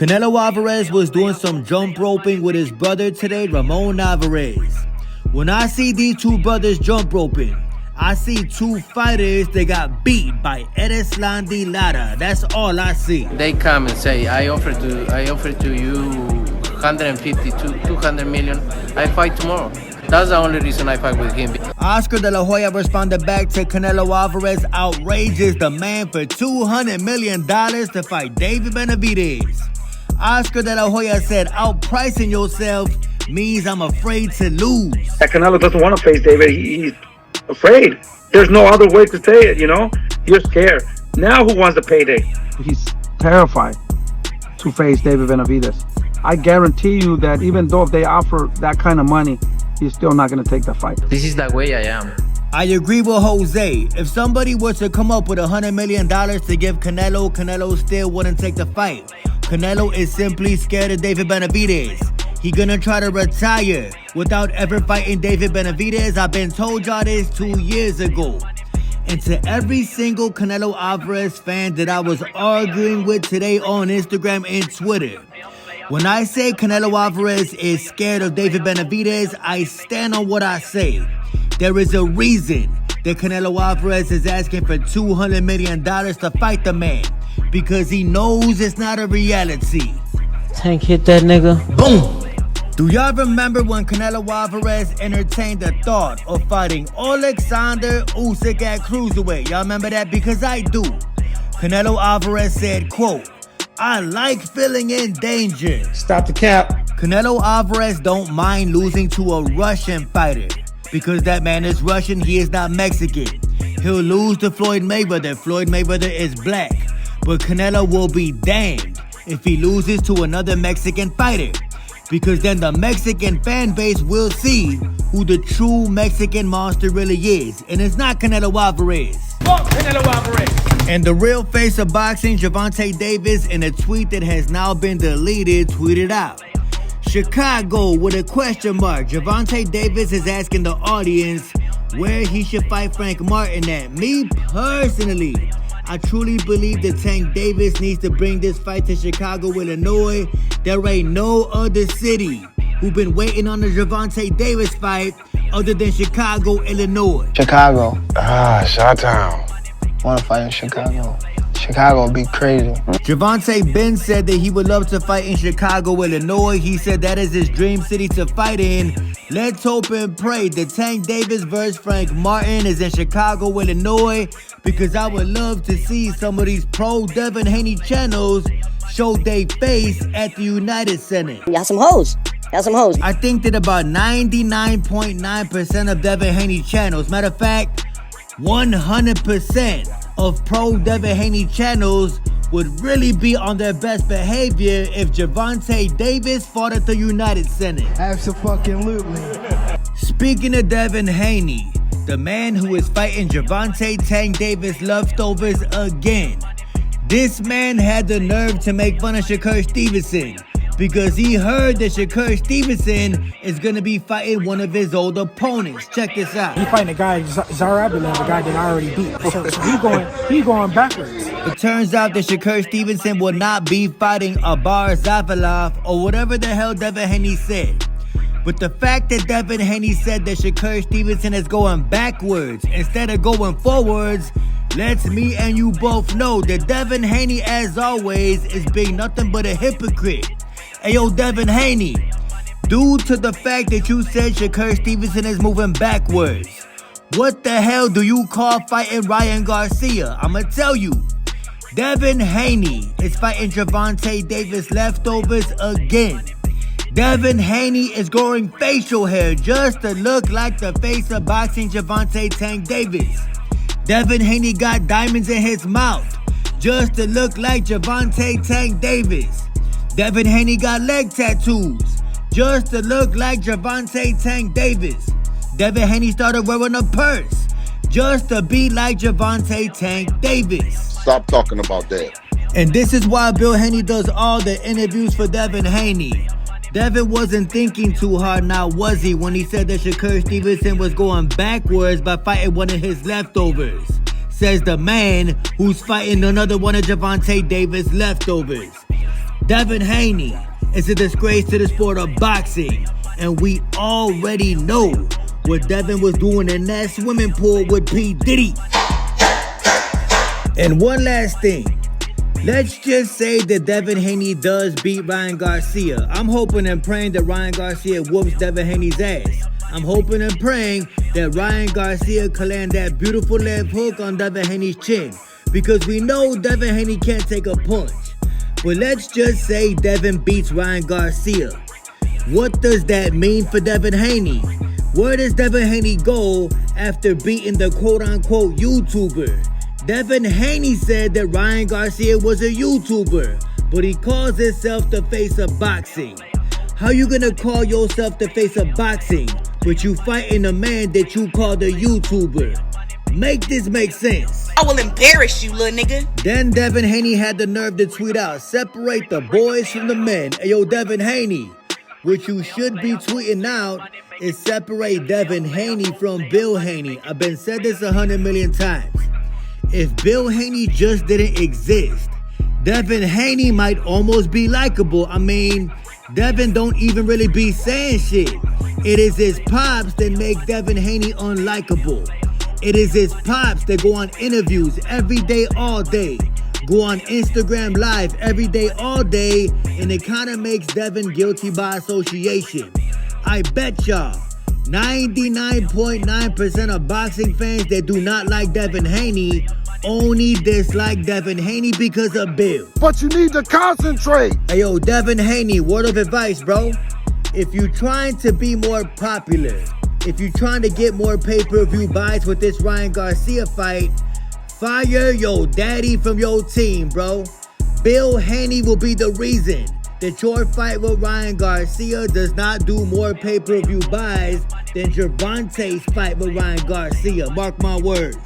Canelo Alvarez was doing some jump roping with his brother today, Ramon Alvarez. When I see these two brothers jump roping, I see two fighters that got beat by Erislandy Lara. That's all I see. They come and say, I offer to you 150 to 200 million. I fight tomorrow. That's the only reason I fight with him. Oscar De La Hoya responded back to Canelo Alvarez outrages the man for $200 million to fight David Benavidez. Oscar De La Hoya said, outpricing yourself means I'm afraid to lose. That Canelo doesn't want to face David. He's afraid. There's no other way to say it, you know? You're scared. Now who wants the payday? He's terrified to face David Benavidez. I guarantee you that even though if they offer that kind of money, he's still not going to take the fight. This is the way I am. I agree with Jose. If somebody were to come up with $100 million to give Canelo still wouldn't take the fight. Canelo is simply scared of David Benavidez. He gonna try to retire without ever fighting David Benavidez. I've been told y'all this 2 years ago. And to every single Canelo Alvarez fan that I was arguing with today on Instagram and Twitter, when I say Canelo Alvarez is scared of David Benavidez, I stand on what I say. There is a reason that Canelo Alvarez is asking for $200 million to fight the man, because he knows it's not a reality. Tank hit that nigga. Boom! Do y'all remember when Canelo Alvarez entertained the thought of fighting Alexander Usyk at cruiserweight? Y'all remember that? Because I do. Canelo Alvarez said, quote, I like feeling in danger. Stop the cap. Canelo Alvarez don't mind losing to a Russian fighter. Because that man is Russian, he is not Mexican. He'll lose to Floyd Mayweather. Floyd Mayweather is black. But Canelo will be damned if he loses to another Mexican fighter. Because then the Mexican fan base will see who the true Mexican monster really is. And it's not Canelo Alvarez. Fuck Canelo Alvarez. And the real face of boxing, Gervonta Davis, in a tweet that has now been deleted, tweeted out, Chicago with a question mark. Gervonta Davis is asking the audience where he should fight Frank Martin at. Me personally, I truly believe that Tank Davis needs to bring this fight to Chicago, Illinois. There ain't no other city who been waiting on the Gervonta Davis fight other than Chicago, Illinois. Chicago. Chi-Town. Want to fight in Chicago. Chicago would be crazy. Gervonta Ben said that he would love to fight in Chicago, Illinois. He said that is his dream city to fight in. Let's hope and pray that Tank Davis versus Frank Martin is in Chicago, Illinois, because I would love to see some of these pro Devin Haney channels show their face at the United Center. Y'all some hoes. Y'all some hoes. I think that about 99.9% of Devin Haney channels, matter of fact, 100% of pro Devin Haney channels would really be on their best behavior if Gervonta Davis fought at the United Center. Absolutely. Speaking of Devin Haney, the man who is fighting Gervonta Tank Davis leftovers again. This man had the nerve to make fun of Shakur Stevenson because he heard that Shakur Stevenson is going to be fighting one of his old opponents. Check this out. He fighting a guy, Zarabilov, a guy that I already beat. So he going backwards. It turns out that Shakur Stevenson will not be fighting Abar Zavalov or whatever the hell Devin Haney said. But the fact that Devin Haney said that Shakur Stevenson is going backwards instead of going forwards lets me and you both know that Devin Haney, as always, is being nothing but a hypocrite. Hey, yo, Devin Haney, due to the fact that you said Shakur Stevenson is moving backwards, what the hell do you call fighting Ryan Garcia? I'ma tell you. Devin Haney is fighting Gervonta Davis leftovers again. Devin Haney is growing facial hair just to look like the face of boxing Gervonta Tank Davis. Devin Haney got diamonds in his mouth just to look like Gervonta Tank Davis. Devin Haney got leg tattoos just to look like Gervonta Tank Davis. Devin Haney started wearing a purse just to be like Gervonta Tank Davis. Stop talking about that. And this is why Bill Haney does all the interviews for Devin Haney. Devin wasn't thinking too hard now, was he, when he said that Shakur Stevenson was going backwards by fighting one of his leftovers. Says the man who's fighting another one of Gervonta Davis' leftovers. Devin Haney is a disgrace to the sport of boxing, and we already know what Devin was doing in that swimming pool with P. Diddy. And one last thing. Let's just say that Devin Haney does beat Ryan Garcia. I'm hoping and praying that Ryan Garcia whoops Devin Haney's ass. I'm hoping and praying that Ryan Garcia can land that beautiful left hook on Devin Haney's chin, because we know Devin Haney can't take a punch. But let's just say Devin beats Ryan Garcia. What does that mean for Devin Haney? Where does Devin Haney go after beating the quote-unquote YouTuber? Devin Haney said that Ryan Garcia was a YouTuber, but he calls himself the face of boxing. How you gonna call yourself the face of boxing, but you fighting a man that you called a YouTuber? Make this make sense. I will embarrass you, little nigga. Then Devin Haney had the nerve to tweet out, "Separate the boys from the men." Ayo, Devin Haney, what you should be tweeting out is separate Devin Haney from Bill Haney. I've been said this 100 million times. If Bill Haney just didn't exist, Devin Haney might almost be likable. I mean, Devin don't even really be saying shit. It is his pops that make Devin Haney unlikable. It is his pops that go on interviews every day, all day. Go on Instagram Live every day, all day. And it kind of makes Devin guilty by association. I bet y'all 99.9% of boxing fans that do not like Devin Haney only dislike Devin Haney because of Bill. But you need to concentrate. Ayo, Devin Haney, word of advice, bro. If you're trying to be more popular, if you're trying to get more pay-per-view buys with this Ryan Garcia fight, fire your daddy from your team, bro. Bill Haney will be the reason that your fight with Ryan Garcia does not do more pay-per-view buys than Gervonta's fight with Ryan Garcia. Mark my words.